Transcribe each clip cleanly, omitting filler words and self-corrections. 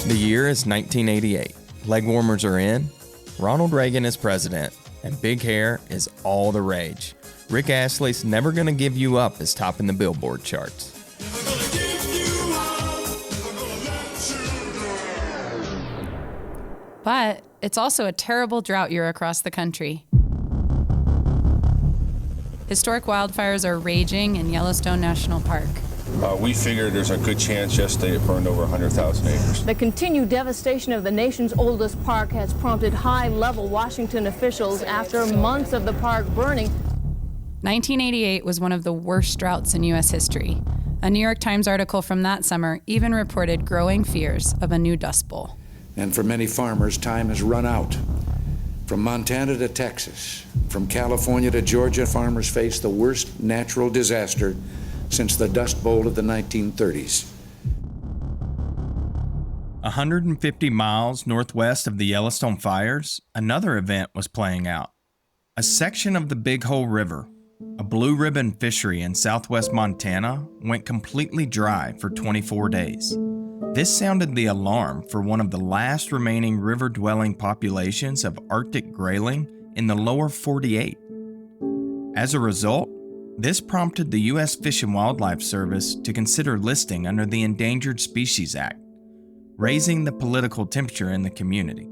The year is 1988. Leg warmers are in, Ronald Reagan is president, and big hair is all the rage. Rick Astley's Never Gonna Give You Up is topping the Billboard charts. But it's also a terrible drought year across the country. Historic wildfires are raging in Yellowstone National Park. We figure there's a good chance yesterday it burned over 100,000 acres. The continued devastation of the nation's oldest park has prompted high-level Washington officials after months of the park burning. 1988 was one of the worst droughts in U.S. history. A New York Times article from that summer even reported growing fears of a new Dust Bowl. And for many farmers, time has run out. From Montana to Texas, from California to Georgia, farmers face the worst natural disaster since the Dust Bowl of the 1930s. 150 miles northwest of the Yellowstone fires, another event was playing out. A section of the Big Hole River, a blue ribbon fishery in southwest Montana, went completely dry for 24 days. This sounded the alarm for one of the last remaining river-dwelling populations of Arctic grayling in the lower 48. As a result, this prompted the U.S. Fish and Wildlife Service to consider listing under the Endangered Species Act, raising the political temperature in the community.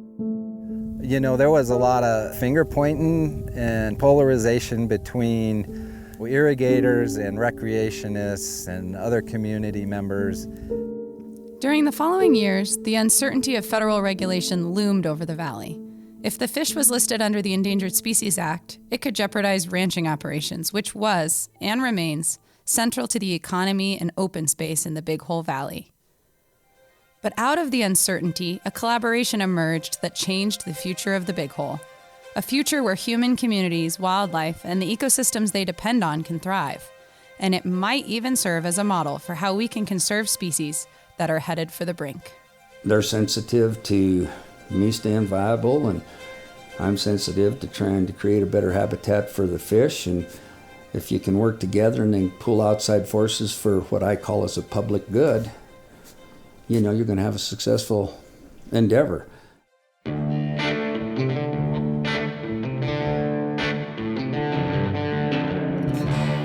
You know, there was a lot of finger pointing and polarization between irrigators and recreationists and other community members. During the following years, the uncertainty of federal regulation loomed over the valley. If the fish was listed under the Endangered Species Act, it could jeopardize ranching operations, which was, and remains, central to the economy and open space in the Big Hole Valley. But out of the uncertainty, a collaboration emerged that changed the future of the Big Hole. A future where human communities, wildlife, and the ecosystems they depend on can thrive. And it might even serve as a model for how we can conserve species that are headed for the brink. They're sensitive to me staying viable, and I'm sensitive to trying to create a better habitat for the fish. And if you can work together and then pull outside forces for what I call as a public good, you know, you're going to have a successful endeavor.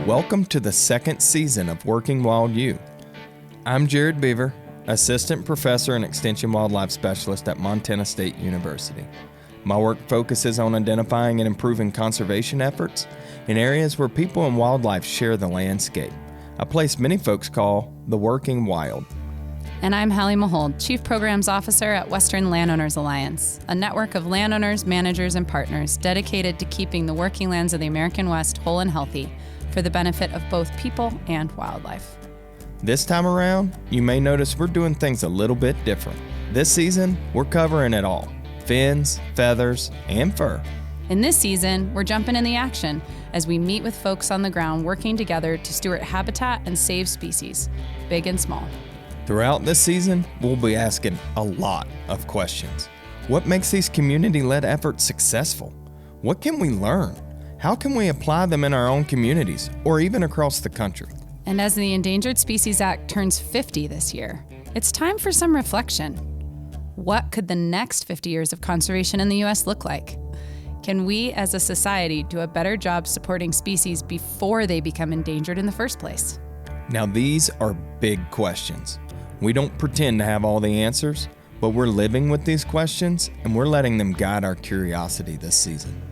Welcome to the second season of Working Wild U. I'm Jared Beaver, Assistant Professor and Extension Wildlife Specialist at Montana State University. My work focuses on identifying and improving conservation efforts in areas where people and wildlife share the landscape, a place many folks call the working wild. And I'm Hallie Mahold, Chief Programs Officer at Western Landowners Alliance, a network of landowners, managers, and partners dedicated to keeping the working lands of the American West whole and healthy for the benefit of both people and wildlife. This time around, you may notice we're doing things a little bit different. This season, we're covering it all: fins, feathers, and fur. In this season, we're jumping in the action as we meet with folks on the ground working together to steward habitat and save species, big and small. Throughout this season, we'll be asking a lot of questions. What makes these community-led efforts successful? What can we learn? How can we apply them in our own communities or even across the country? And as the Endangered Species Act turns 50 this year, it's time for some reflection. What could the next 50 years of conservation in the U.S. look like? Can we as a society do a better job supporting species before they become endangered in the first place? Now, these are big questions. We don't pretend to have all the answers, but we're living with these questions and we're letting them guide our curiosity this season.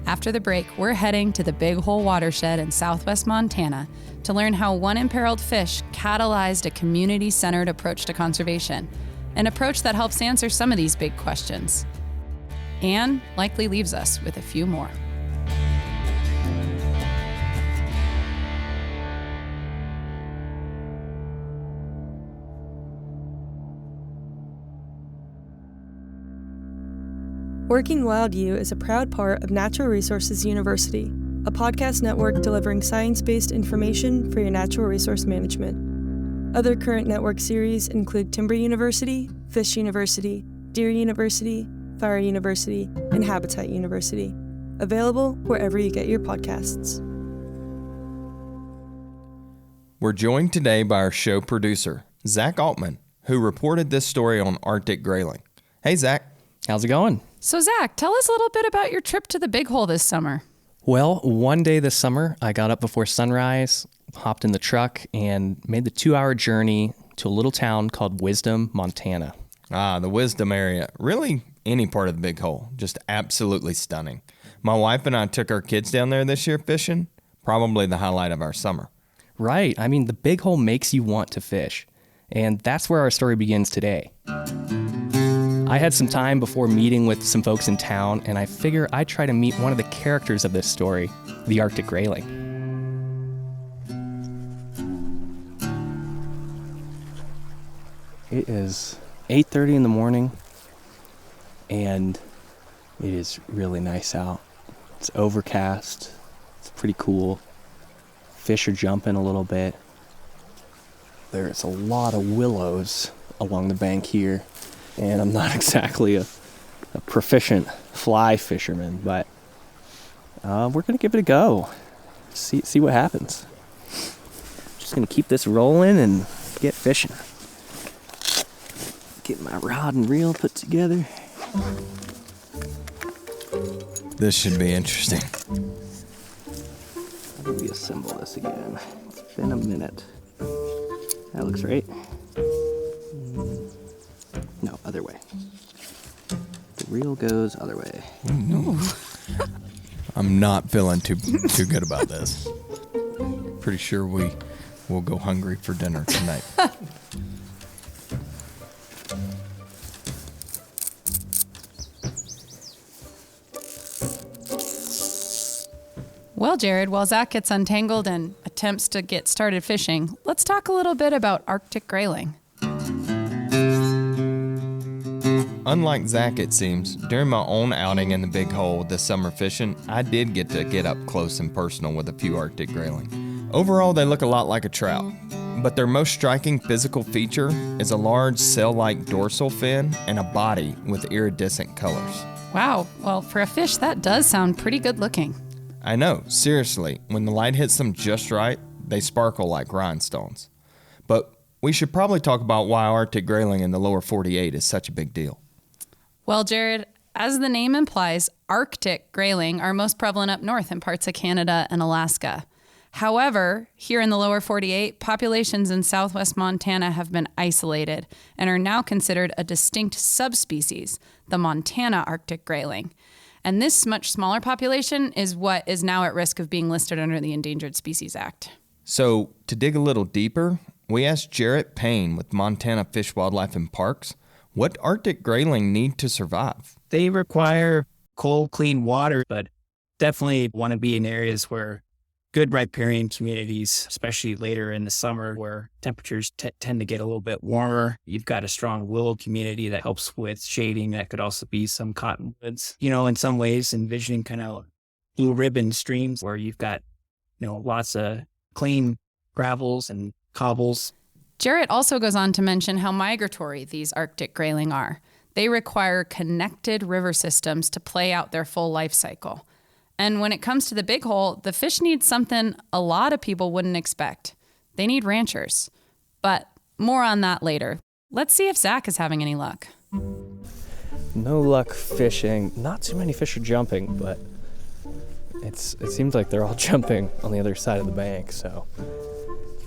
After the break, we're heading to the Big Hole watershed in southwest Montana to learn how one imperiled fish catalyzed a community-centered approach to conservation, an approach that helps answer some of these big questions, and likely leaves us with a few more. Working Wild U is a proud part of Natural Resources University, a podcast network delivering science-based information for your natural resource management. Other current network series include Timber University, Fish University, Deer University, Fire University, and Habitat University. Available wherever you get your podcasts. We're joined today by our show producer, Zach Altman, who reported this story on Arctic grayling. Hey, Zach. How's it going? So, Zach, tell us a little bit about your trip to the Big Hole this summer. Well, one day this summer, I got up before sunrise, hopped in the truck, and made the 2-hour journey to a little town called Wisdom, Montana. Ah, the Wisdom area. Really, any part of the Big Hole. Just absolutely stunning. My wife and I took our kids down there this year fishing. Probably the highlight of our summer. Right. I mean, the Big Hole makes you want to fish. And that's where our story begins today. I had some time before meeting with some folks in town, and I figure I'd try to meet one of the characters of this story, the Arctic grayling. It is 8:30 in the morning, and it is really nice out. It's overcast. It's pretty cool. Fish are jumping a little bit. There's a lot of willows along the bank here, and I'm not exactly a proficient fly fisherman, but we're gonna give it a go. See what happens. Just gonna keep this rolling and get fishing. Get my rod and reel put together. This should be interesting. How do we assemble this again? It's been a minute. That looks right. No, other way. The reel goes other way. I'm not feeling too good about this. Pretty sure we will go hungry for dinner tonight. Well, Jared, while Zach gets untangled and attempts to get started fishing, let's talk a little bit about Arctic grayling. Unlike Zach, it seems, during my own outing in the Big Hole this summer fishing, I did get to get up close and personal with a few Arctic grayling. Overall, they look a lot like a trout, but their most striking physical feature is a large sail-like dorsal fin and a body with iridescent colors. Wow, well, for a fish, that does sound pretty good looking. I know, seriously, when the light hits them just right, they sparkle like rhinestones. But we should probably talk about why Arctic grayling in the lower 48 is such a big deal. Well, Jared, as the name implies, Arctic grayling are most prevalent up north in parts of Canada and Alaska. However, here in the lower 48, populations in southwest Montana have been isolated and are now considered a distinct subspecies, the Montana Arctic grayling. And this much smaller population is what is now at risk of being listed under the Endangered Species Act. So, to dig a little deeper, we asked Jarrett Payne with Montana Fish, Wildlife, and Parks, what Arctic grayling need to survive? They require cold, clean water, but definitely want to be in areas where good riparian communities, especially later in the summer where temperatures tend to get a little bit warmer. You've got a strong willow community that helps with shading. That could also be some cottonwoods. You know, in some ways, envisioning kind of blue ribbon streams where you've got, lots of clean gravels and cobbles. Jarrett also goes on to mention how migratory these Arctic grayling are. They require connected river systems to play out their full life cycle. And when it comes to the Big Hole, the fish need something a lot of people wouldn't expect. They need ranchers. But more on that later. Let's see if Zach is having any luck. No luck fishing. Not too many fish are jumping, but it seems like they're all jumping on the other side of the bank, so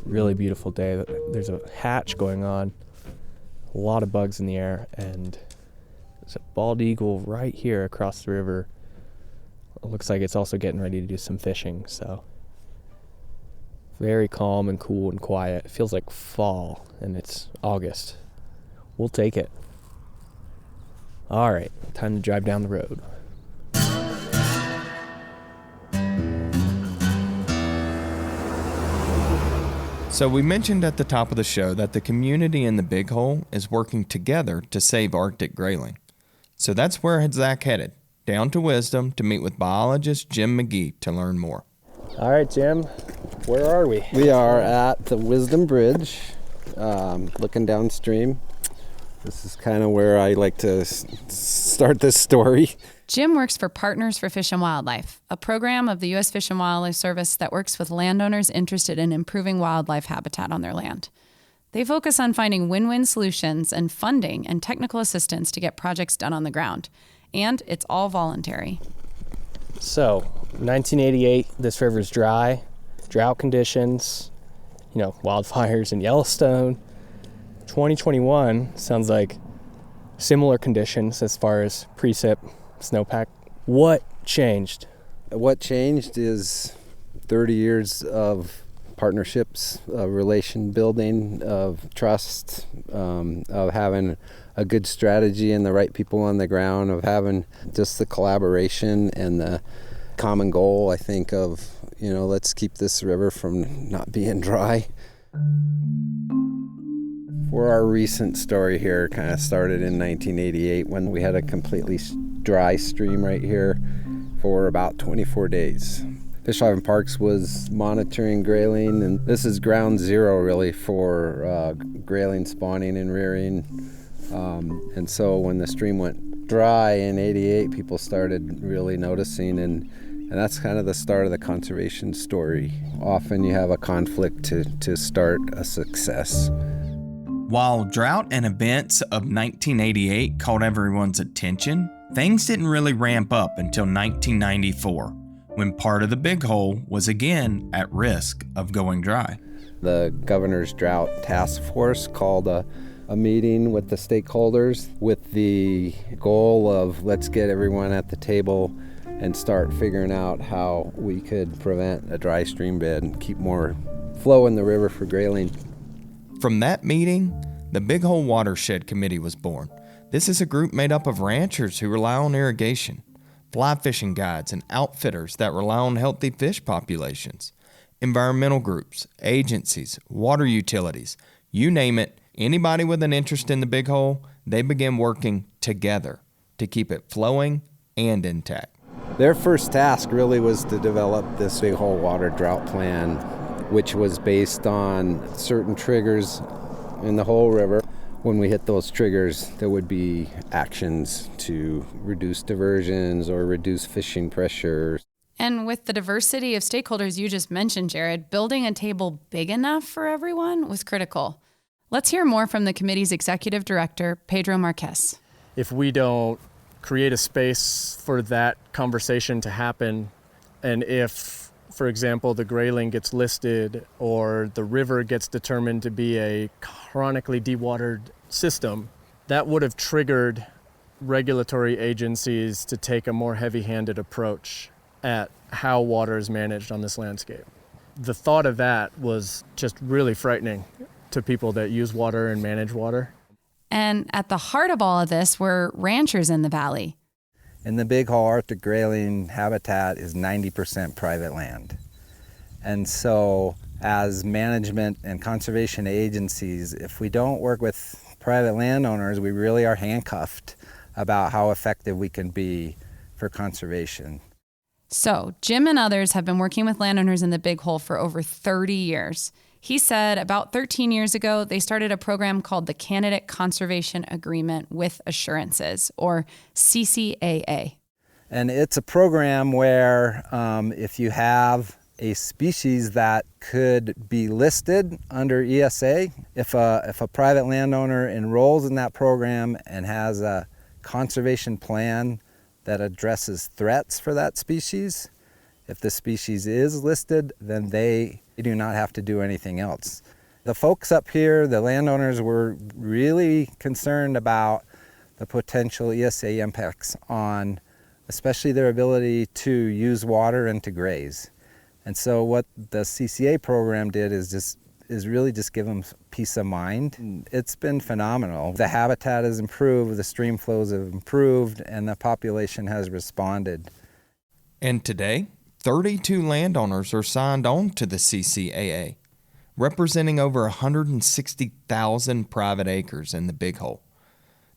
really beautiful day. There's a hatch going on, a lot of bugs in the air, and there's a bald eagle right here across the river. It looks like it's also getting ready to do some fishing, so very calm and cool and quiet. It feels like fall, and it's August. We'll take it. All right, time to drive down the road. So we mentioned at the top of the show that the community in the Big Hole is working together to save Arctic grayling. So that's where Zach headed, down to Wisdom to meet with biologist Jim McGee to learn more. All right, Jim, where are we? We are at the Wisdom Bridge, looking downstream. This is kind of where I like to start this story. Jim works for Partners for Fish and Wildlife, a program of the U.S. Fish and Wildlife Service that works with landowners interested in improving wildlife habitat on their land. They focus on finding win-win solutions and funding and technical assistance to get projects done on the ground. And it's all voluntary. So, 1988, this river's dry, drought conditions, wildfires in Yellowstone. 2021 sounds like similar conditions as far as precip, snowpack. What changed? What changed is 30 years of partnerships, of relation building, of trust, of having a good strategy and the right people on the ground, of having just the collaboration and the common goal, I think, of, let's keep this river from not being dry. For our recent story here, kind of started in 1988 when we had a completely dry stream right here for about 24 days. Fish, Wildlife, and Parks was monitoring grayling, and this is ground zero really for grayling spawning and rearing. And so when the stream went dry in 88, people started really noticing, and that's kind of the start of the conservation story. Often you have a conflict to start a success. While drought and events of 1988 caught everyone's attention, things didn't really ramp up until 1994, when part of the Big Hole was again at risk of going dry. The Governor's Drought Task Force called a meeting with the stakeholders with the goal of let's get everyone at the table and start figuring out how we could prevent a dry stream bed and keep more flow in the river for grayling. From that meeting, the Big Hole Watershed Committee was born. This is a group made up of ranchers who rely on irrigation, fly fishing guides, and outfitters that rely on healthy fish populations, environmental groups, agencies, water utilities, you name it, anybody with an interest in the Big Hole, they begin working together to keep it flowing and intact. Their first task really was to develop this Big Hole water drought plan, which was based on certain triggers in the whole river. When we hit those triggers, there would be actions to reduce diversions or reduce fishing pressure. And with the diversity of stakeholders you just mentioned, Jared, building a table big enough for everyone was critical. Let's hear more from the committee's executive director, Pedro Marquez. If we don't create a space for that conversation to happen, and if, for example, the grayling gets listed or the river gets determined to be a chronically dewatered system, that would have triggered regulatory agencies to take a more heavy-handed approach at how water is managed on this landscape. The thought of that was just really frightening to people that use water and manage water. And at the heart of all of this were ranchers in the valley. In the Big Hole, Arctic grayling habitat is 90% private land. And so as management and conservation agencies, if we don't work with private landowners, we really are handcuffed about how effective we can be for conservation. So Jim and others have been working with landowners in the Big Hole for over 30 years. He said about 13 years ago, they started a program called the Candidate Conservation Agreement with Assurances, or CCAA. And it's a program where if you have a species that could be listed under ESA, if a private landowner enrolls in that program and has a conservation plan that addresses threats for that species, if the species is listed, then they do not have to do anything else. The folks up here, the landowners, were really concerned about the potential ESA impacts on especially their ability to use water and to graze. And so what the CCA program did is really just give them peace of mind. It's been phenomenal. The habitat has improved, the stream flows have improved, and the population has responded. And today, 32 landowners are signed on to the CCAA, representing over 160,000 private acres in the Big Hole.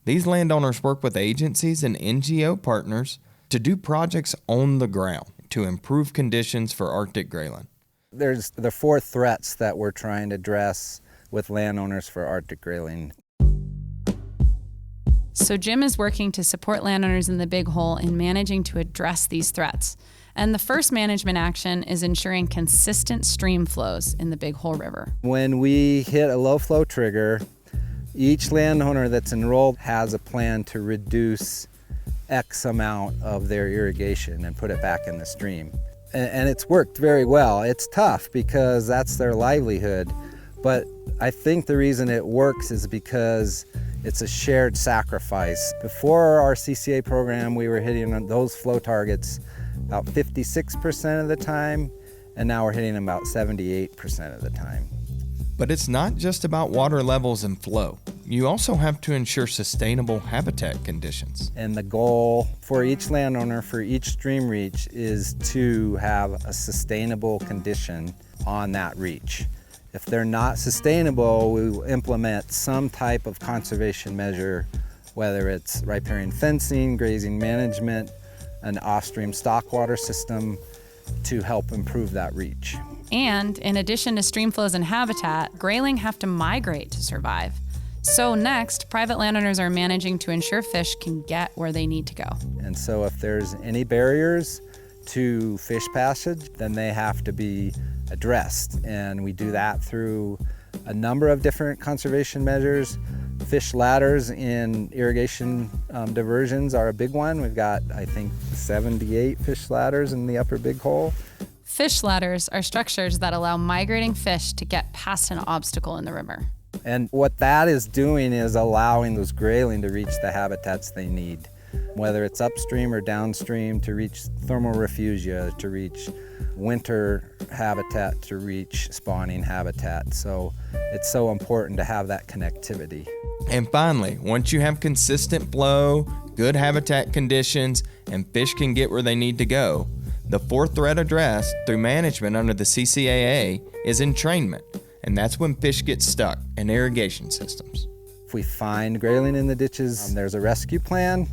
These landowners work with agencies and NGO partners to do projects on the ground to improve conditions for Arctic grayling. There's the 4 threats that we're trying to address with landowners for Arctic grayling. So Jim is working to support landowners in the Big Hole in managing to address these threats. And the first management action is ensuring consistent stream flows in the Big Hole River. When we hit a low flow trigger, each landowner that's enrolled has a plan to reduce X amount of their irrigation and put it back in the stream. And it's worked very well. It's tough because that's their livelihood, but I think the reason it works is because it's a shared sacrifice. Before our CCA program, we were hitting those flow targets about 56% of the time, and now we're hitting them about 78% of the time. But it's not just about water levels and flow. You also have to ensure sustainable habitat conditions. And the goal for each landowner, for each stream reach, is to have a sustainable condition on that reach. If they're not sustainable, we will implement some type of conservation measure, whether it's riparian fencing, grazing management, an off-stream stockwater system to help improve that reach. And in addition to stream flows and habitat, grayling have to migrate to survive. So next, private landowners are managing to ensure fish can get where they need to go. And so if there's any barriers to fish passage, then they have to be addressed. And we do that through a number of different conservation measures. Fish ladders in irrigation diversions are a big one. We've got, I think, 78 fish ladders in the upper Big Hole. Fish ladders are structures that allow migrating fish to get past an obstacle in the river. And what that is doing is allowing those grayling to reach the habitats they need, whether it's upstream or downstream, to reach thermal refugia, to reach winter habitat, to reach spawning habitat. So it's so important to have that connectivity. And finally, once you have consistent flow, good habitat conditions, and fish can get where they need to go, the fourth threat addressed through management under the CCAA is entrainment, and that's when fish get stuck in irrigation systems. If we find grayling in the ditches, there's a rescue plan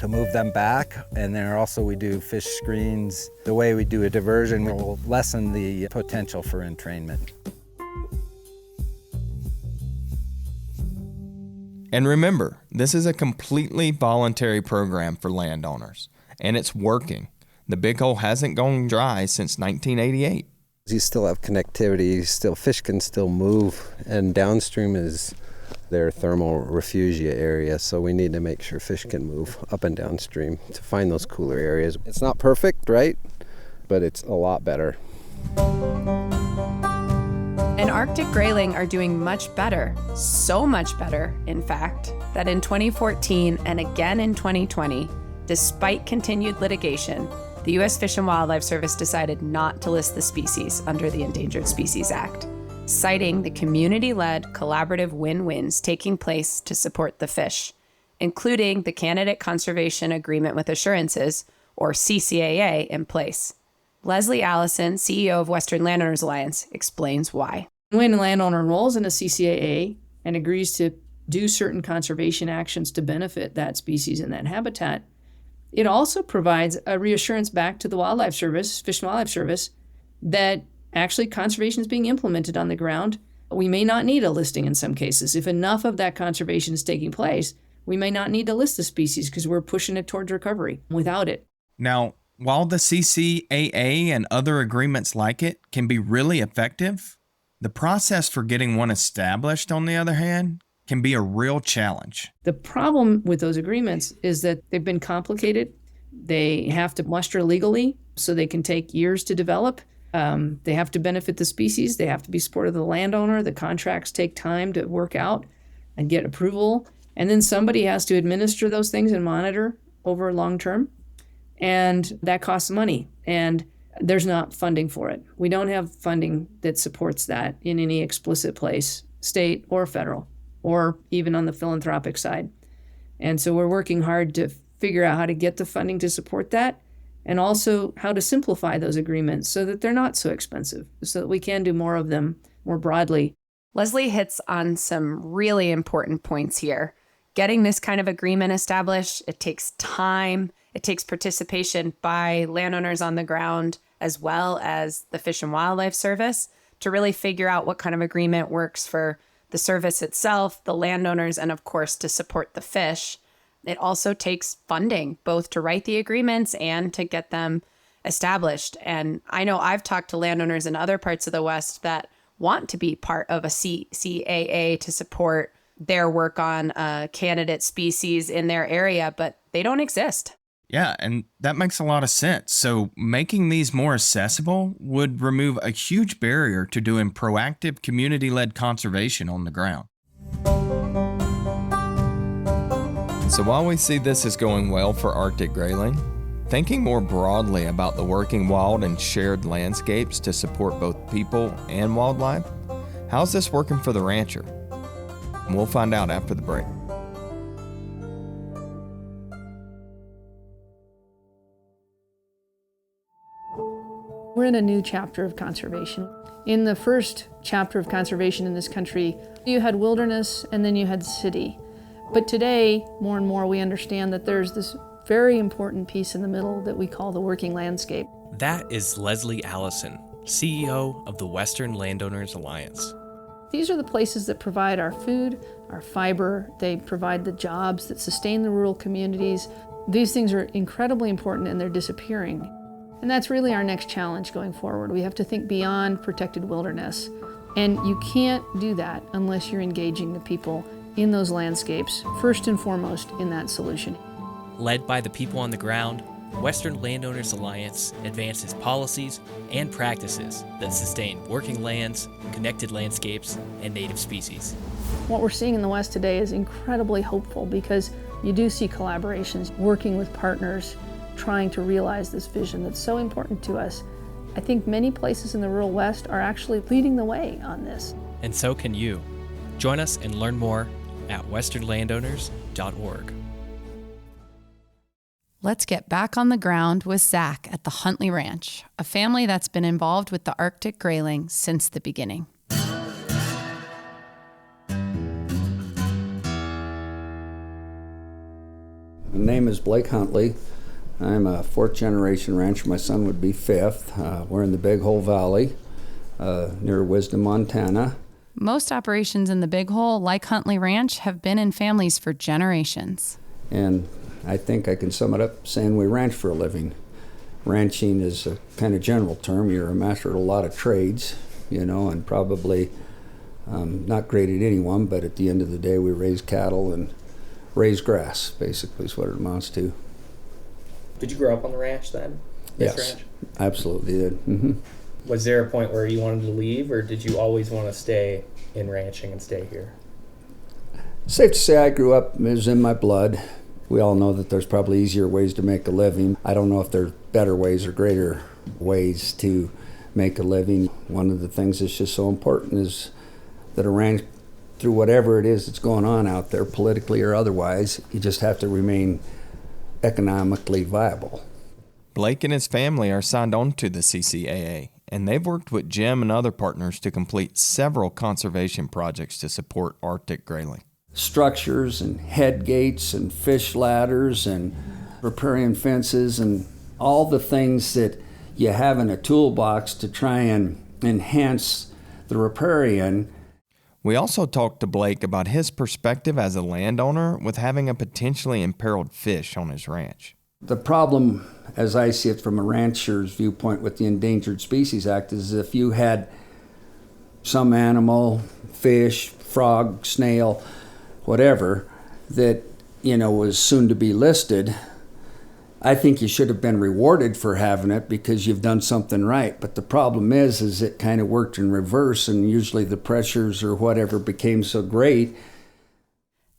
to move them back, and then also we do fish screens. The way we do a diversion will lessen the potential for entrainment. And remember, this is a completely voluntary program for landowners, and it's working. The Big Hole hasn't gone dry since 1988. You still have connectivity, fish can still move, and downstream is their thermal refugia area, so we need to make sure fish can move up and downstream to find those cooler areas. It's not perfect, right? But it's a lot better. And Arctic grayling are doing much better, so much better, in fact, that in 2014 and again in 2020, despite continued litigation, the U.S. Fish and Wildlife Service decided not to list the species under the Endangered Species Act, citing the community-led collaborative win-wins taking place to support the fish, including the Candidate Conservation Agreement with Assurances, or CCAA, in place. Leslie Allison, CEO of Western Landowners Alliance, explains why. When a landowner enrolls in a CCAA and agrees to do certain conservation actions to benefit that species and that habitat, it also provides a reassurance back to the Wildlife Service, Fish and Wildlife Service, that actually conservation is being implemented on the ground. We may not need a listing in some cases. If enough of that conservation is taking place, we may not need to list the species because we're pushing it towards recovery without it. Now, while the CCAA and other agreements like it can be really effective, the process for getting one established, on the other hand, can be a real challenge. The problem with those agreements is that they've been complicated. They have to muster legally, so they can take years to develop. They have to benefit the species. They have to be supportive of the landowner. The contracts take time to work out and get approval. And then somebody has to administer those things and monitor over long term. And that costs money. And there's not funding for it. We don't have funding that supports that in any explicit place, state or federal, or even on the philanthropic side. And so we're working hard to figure out how to get the funding to support that, and also how to simplify those agreements so that they're not so expensive, so that we can do more of them more broadly. Leslie hits on some really important points here. Getting this kind of agreement established, it takes time. It takes participation by landowners on the ground, as well as the Fish and Wildlife Service, to really figure out what kind of agreement works for the service itself, the landowners, and of course, to support the fish. It also takes funding, both to write the agreements and to get them established. And I know I've talked to landowners in other parts of the West that want to be part of a CCAA to support their work on candidate species in their area, but they don't exist. Yeah, and that makes a lot of sense. So making these more accessible would remove a huge barrier to doing proactive community-led conservation on the ground. So while we see this as going well for Arctic grayling, thinking more broadly about the working wild and shared landscapes to support both people and wildlife, how's this working for the rancher? And we'll find out after the break. We're in a new chapter of conservation. In the first chapter of conservation in this country, you had wilderness and then you had city. But today, more and more, we understand that there's this very important piece in the middle that we call the working landscape. That is Leslie Allison, CEO of the Western Landowners Alliance. These are the places that provide our food, our fiber, they provide the jobs that sustain the rural communities. These things are incredibly important and they're disappearing. And that's really our next challenge going forward. We have to think beyond protected wilderness. And you can't do that unless you're engaging the people in those landscapes, first and foremost in that solution. Led by the people on the ground, Western Landowners Alliance advances policies and practices that sustain working lands, connected landscapes, and native species. What we're seeing in the West today is incredibly hopeful because you do see collaborations, working with partners, trying to realize this vision that's so important to us. I think many places in the rural West are actually leading the way on this. And so can you. Join us and learn more at westernlandowners.org. Let's get back on the ground with Zach at the Huntley Ranch, a family that's been involved with the Arctic grayling since the beginning. My name is Blake Huntley. I'm a fourth generation rancher. My son would be fifth. We're in the Big Hole Valley near Wisdom, Montana. Most operations in the Big Hole, like Huntley Ranch, have been in families for generations. And I think I can sum it up saying we ranch for a living. Ranching is a kind of general term. You're a master at a lot of trades, and probably not great at any one, but at the end of the day, we raise cattle and raise grass, basically is what it amounts to. Did you grow up on the ranch then? Yes, ranch? Absolutely did. Mm-hmm. Was there a point where you wanted to leave, or did you always want to stay in ranching and stay here? Safe to say I grew up, it was in my blood. We all know that there's probably easier ways to make a living. I don't know if there's better ways or greater ways to make a living. One of the things that's just so important is that a ranch, through whatever it is that's going on out there, politically or otherwise, you just have to remain economically viable. Blake and his family are signed on to the CCAA, and they've worked with Jim and other partners to complete several conservation projects to support Arctic grayling. Structures and head gates and fish ladders and riparian fences and all the things that you have in a toolbox to try and enhance the riparian. We also talked to Blake about his perspective as a landowner with having a potentially imperiled fish on his ranch. The problem, as I see it from a rancher's viewpoint with the Endangered Species Act, is if you had some animal, fish, frog, snail, whatever, that, was soon to be listed, I think you should have been rewarded for having it because you've done something right. But the problem is it kind of worked in reverse, and usually the pressures or whatever became so great.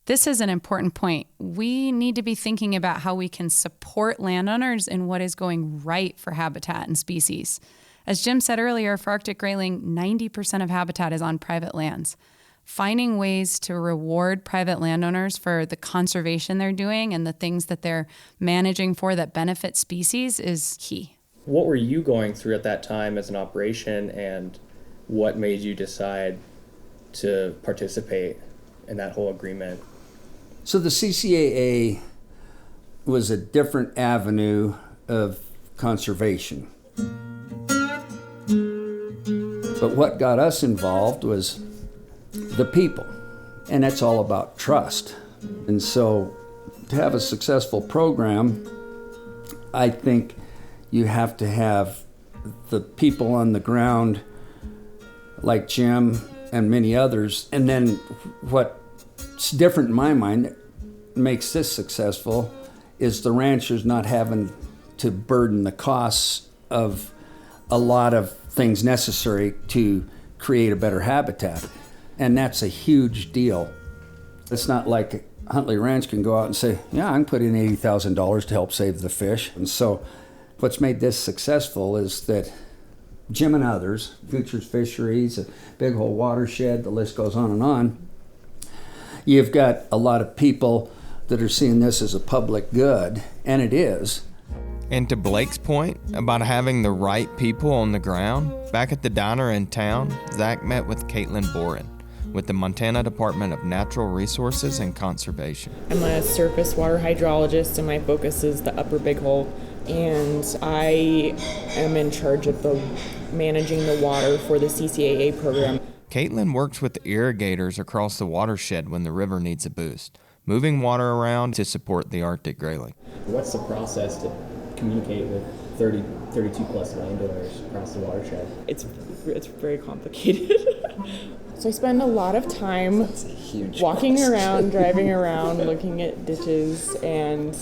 This is an important point. We need to be thinking about how we can support landowners in what is going right for habitat and species. As Jim said earlier, for Arctic grayling, 90% of habitat is on private lands. Finding ways to reward private landowners for the conservation they're doing and the things that they're managing for that benefit species is key. What were you going through at that time as an operation, and what made you decide to participate in that whole agreement? So the CCAA was a different avenue of conservation. But what got us involved was the people, and that's all about trust. And so to have a successful program, I think you have to have the people on the ground like Jim and many others. And then what's different in my mind that makes this successful is the ranchers not having to burden the costs of a lot of things necessary to create a better habitat. And that's a huge deal. It's not like Huntley Ranch can go out and say, yeah, I can put in $80,000 to help save the fish. And so what's made this successful is that Jim and others, Futures Fisheries, Big Hole Watershed, the list goes on and on. You've got a lot of people that are seeing this as a public good, and it is. And to Blake's point about having the right people on the ground, back at the diner in town, Zach met with Caitlin Boren with the Montana Department of Natural Resources and Conservation. I'm a surface water hydrologist, and my focus is the upper Big Hole, and I am in charge of managing the water for the CCAA program. Caitlin works with the irrigators across the watershed when the river needs a boost, moving water around to support the Arctic grayling. What's the process to communicate with 32 plus landowners across the watershed? It's very complicated. So I spend a lot of time walking around, driving around, looking at ditches, and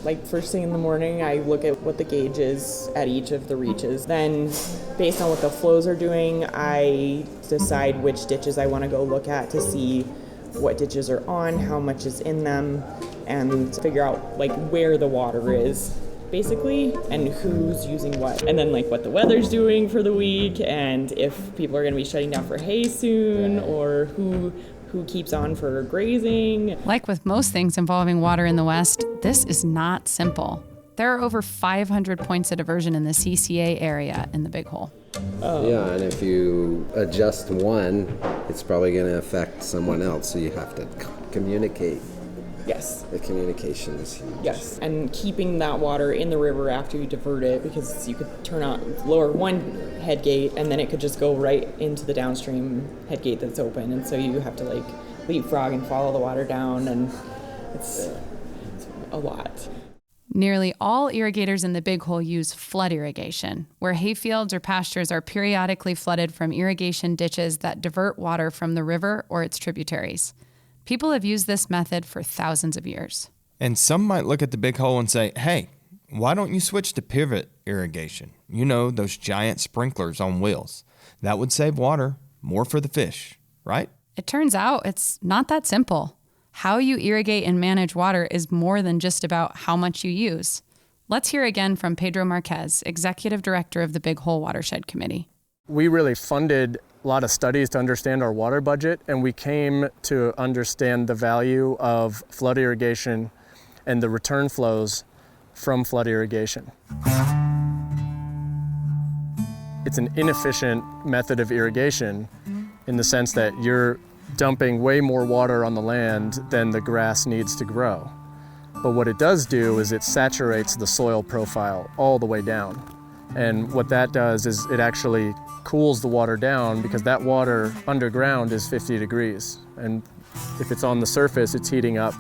like first thing in the morning, I look at what the gauge is at each of the reaches. Then, based on what the flows are doing, I decide which ditches I want to go look at to see what ditches are on, how much is in them, and figure out like where the water is, basically, and who's using what. And then like what the weather's doing for the week, and if people are going to be shutting down for hay soon, or who keeps on for grazing. Like with most things involving water in the West, this is not simple. There are over 500 points of diversion in the CCA area in the Big Hole. Yeah, and if you adjust one, it's probably going to affect someone else, so you have to communicate. Yes. The communication is huge. Yes, and keeping that water in the river after you divert it, because you could lower one head gate and then it could just go right into the downstream head gate that's open, and so you have to like leapfrog and follow the water down, and it's a lot. Nearly all irrigators in the Big Hole use flood irrigation, where hayfields or pastures are periodically flooded from irrigation ditches that divert water from the river or its tributaries. People have used this method for thousands of years. And some might look at the Big Hole and say, hey, why don't you switch to pivot irrigation? You know, those giant sprinklers on wheels. That would save water, more for the fish, right? It turns out it's not that simple. How you irrigate and manage water is more than just about how much you use. Let's hear again from Pedro Marquez, Executive Director of the Big Hole Watershed Committee. We really funded a lot of studies to understand our water budget, and we came to understand the value of flood irrigation and the return flows from flood irrigation. It's an inefficient method of irrigation in the sense that you're dumping way more water on the land than the grass needs to grow. But what it does do is it saturates the soil profile all the way down. And what that does is it actually cools the water down, because that water underground is 50 degrees. And if it's on the surface, it's heating up.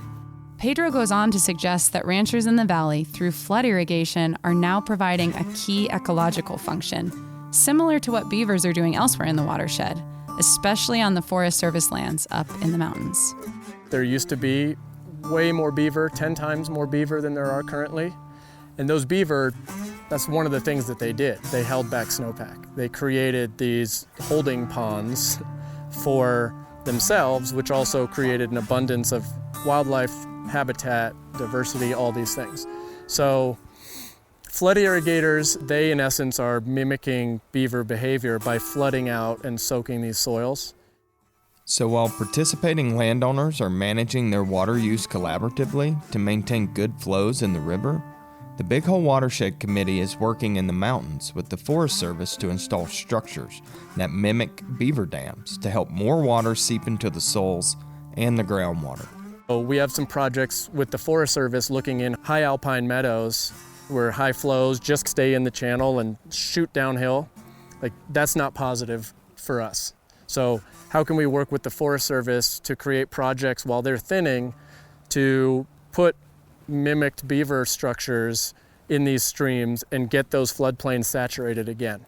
Pedro goes on to suggest that ranchers in the valley, through flood irrigation, are now providing a key ecological function, similar to what beavers are doing elsewhere in the watershed, especially on the Forest Service lands up in the mountains. There used to be way more beaver, 10 times more beaver than there are currently. And those beaver, that's one of the things that they did. They held back snowpack. They created these holding ponds for themselves, which also created an abundance of wildlife, habitat, diversity, all these things. So flood irrigators, they in essence are mimicking beaver behavior by flooding out and soaking these soils. So while participating landowners are managing their water use collaboratively to maintain good flows in the river, the Big Hole Watershed Committee is working in the mountains with the Forest Service to install structures that mimic beaver dams to help more water seep into the soils and the groundwater. So we have some projects with the Forest Service looking in high alpine meadows where high flows just stay in the channel and shoot downhill. Like, that's not positive for us. So how can we work with the Forest Service to create projects while they're thinning to put mimicked beaver structures in these streams and get those floodplains saturated again.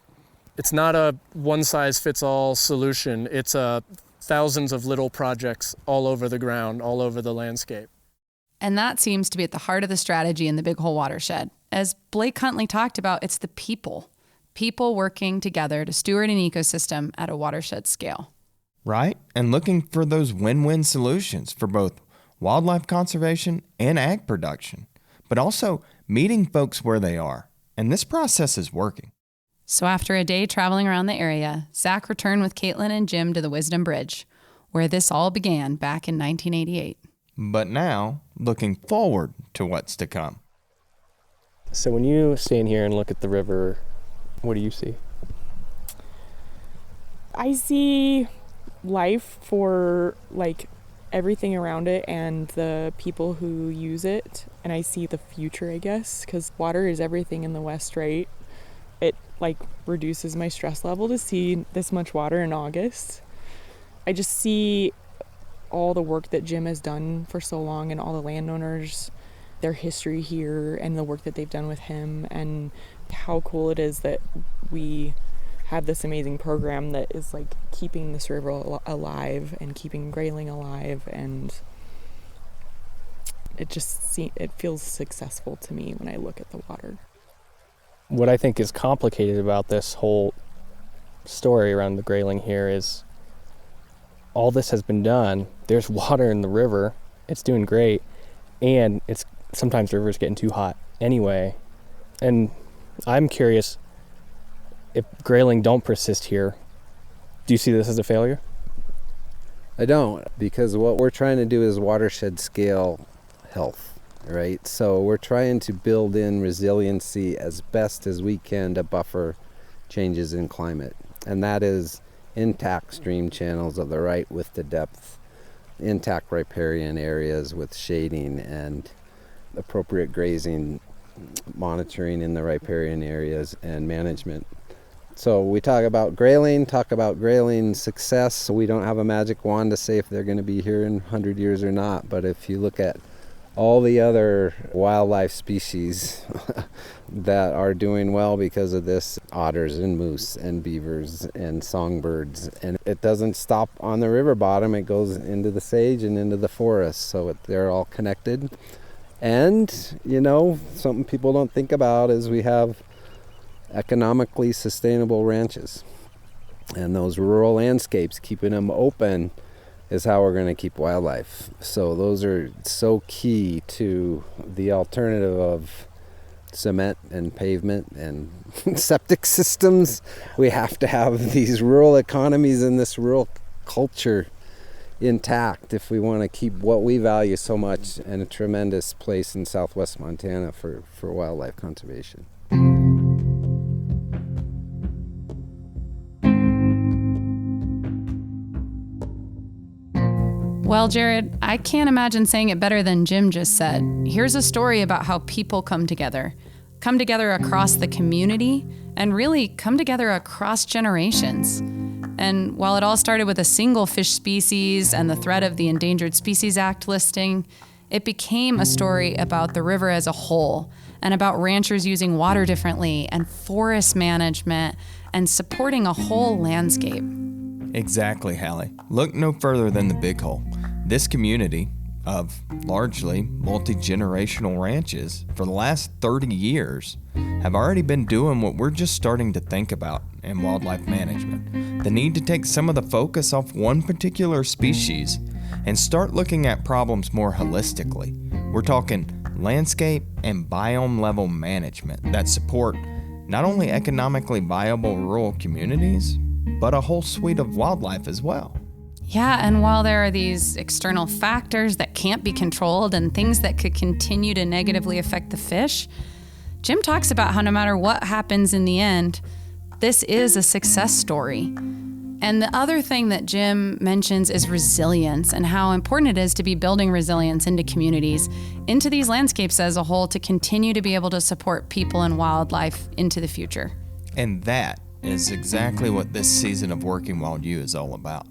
It's not a one-size-fits-all solution. It's thousands of little projects all over the ground, all over the landscape. And that seems to be at the heart of the strategy in the Big Hole Watershed. As Blake Huntley talked about, it's the people working together to steward an ecosystem at a watershed scale. Right? And looking for those win-win solutions for both wildlife conservation and ag production, but also meeting folks where they are. And this process is working. So after a day traveling around the area, Zach returned with Caitlin and Jim to the Wisdom Bridge, where this all began back in 1988. But now, looking forward to what's to come. So when you stand here and look at the river, what do you see? I see life for like everything around it and the people who use it, and I see the future, I guess, because water is everything in the West, right? It like reduces my stress level to see this much water in August. I just see all the work that Jim has done for so long and all the landowners, their history here and the work that they've done with him, and how cool it is that we have this amazing program that is like keeping this river alive and keeping grayling alive, and it feels successful to me when I look at the water. What I think is complicated about this whole story around the grayling here is all this has been done. There's water in the river. It's doing great. And sometimes the river's getting too hot anyway. And I'm curious, if grayling don't persist here, do you see this as a failure? I don't, because what we're trying to do is watershed scale health. Right, so we're trying to build in resiliency as best as we can to buffer changes in climate, and that is intact stream channels of the right width to depth, intact riparian areas with shading and appropriate grazing, monitoring in the riparian areas, and management. So we talk about grayling success. We don't have a magic wand to say if they're going to be here in 100 years or not, but if you look at all the other wildlife species that are doing well because of this, otters and moose and beavers and songbirds, and it doesn't stop on the river bottom, it goes into the sage and into the forest, so they're all connected. And something people don't think about is we have economically sustainable ranches, and those rural landscapes, keeping them open is how we're going to keep wildlife. So those are so key to the alternative of cement and pavement and septic systems. We have to have these rural economies and this rural culture intact if we want to keep what we value so much and a tremendous place in southwest Montana for wildlife conservation. Well, Jared, I can't imagine saying it better than Jim just said. Here's a story about how people come together across the community, and really come together across generations. And while it all started with a single fish species and the threat of the Endangered Species Act listing, it became a story about the river as a whole, and about ranchers using water differently, and forest management, and supporting a whole landscape. Exactly, Hallie. Look no further than the Big Hole. This community of largely multi-generational ranches for the last 30 years have already been doing what we're just starting to think about in wildlife management. The need to take some of the focus off one particular species and start looking at problems more holistically. We're talking landscape and biome level management that support not only economically viable rural communities, but a whole suite of wildlife as well. Yeah, and while there are these external factors that can't be controlled and things that could continue to negatively affect the fish, Jim talks about how no matter what happens in the end, this is a success story. And the other thing that Jim mentions is resilience, and how important it is to be building resilience into communities, into these landscapes as a whole, to continue to be able to support people and wildlife into the future. And that is exactly what this season of Working Wild U is all about.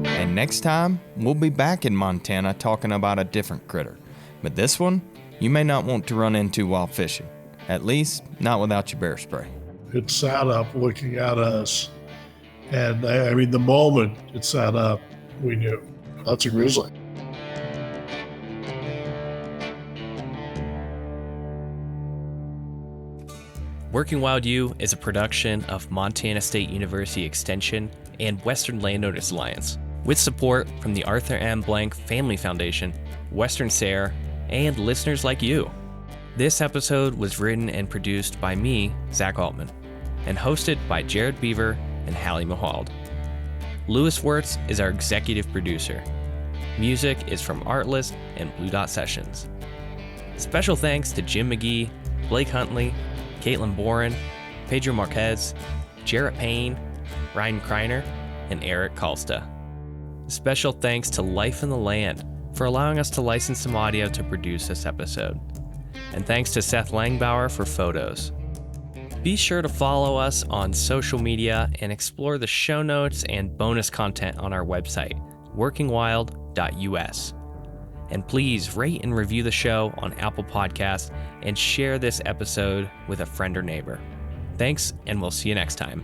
And And next time, we'll be back in Montana talking about a different critter. But this one, you may not want to run into while fishing. At least, not without your bear spray. It sat up looking at us. And I mean, the moment it sat up, we knew that's a grizzly. Working Wild U is a production of Montana State University Extension and Western Landowners Alliance, with support from the Arthur M. Blank Family Foundation, Western SARE, and listeners like you. This episode was written and produced by me, Zach Altman, and hosted by Jared Beaver and Hallie Mahald. Louis Wirtz is our executive producer. Music is from Artlist and Blue Dot Sessions. Special thanks to Jim McGee, Blake Huntley, Caitlin Boren, Pedro Marquez, Jarrett Payne, Ryan Kreiner, and Eric Kalsta. Special thanks to Life in the Land for allowing us to license some audio to produce this episode. And thanks to Seth Langbauer for photos. Be sure to follow us on social media and explore the show notes and bonus content on our website, workingwild.us. And please rate and review the show on Apple Podcasts and share this episode with a friend or neighbor. Thanks, and we'll see you next time.